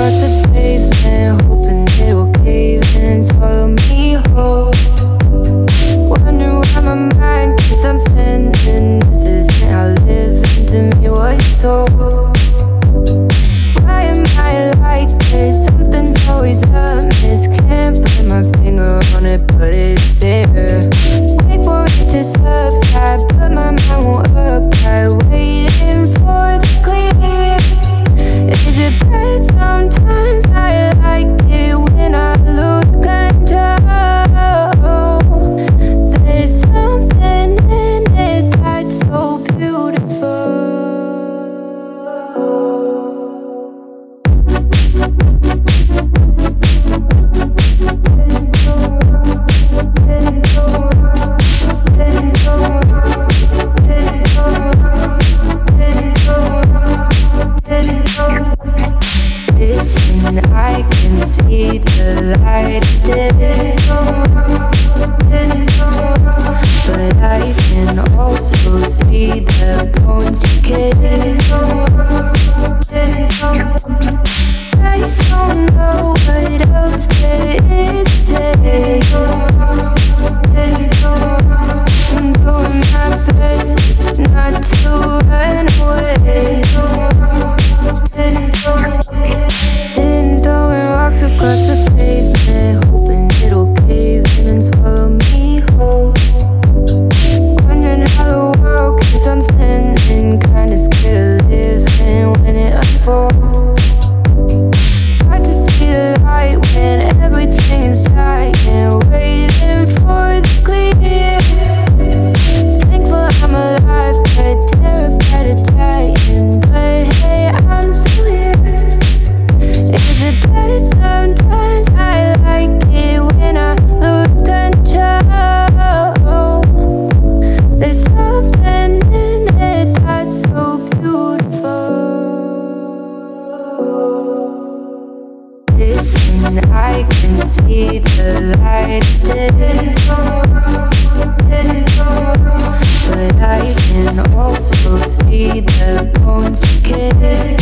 across the pavement, hoping it'll cave in and swallow me whole. Wondering why my mind keeps on spinning. This isn't how living to me was told. Why am I like this? Something's always amiss. Can't put my finger on it, but it's there. Wait for it to subside, but my mind won't apply. Waiting for the clear. Is it bad sometimes? I like it when I lose control. There's something in it that's so beautiful. Listen, I can see the light today, but I can also see the bones decay. I don't know what else there is to say. I'm doing my best not to run away. Sitting throwing rocks across the pavement, hoping it'll cave in and swallow me whole. Wondering how the world keeps on spinning, kinda scared of living when it unfolds. Hard to see the light when everything is silent, waiting for the clear. Thankful I'm alive, but terrified of dying. But hey, I'm still here. Is it bad sometimes? I like it when I lose control. There's something in it that's so beautiful. Listen, I can see the light today, but I can also see the bones decay.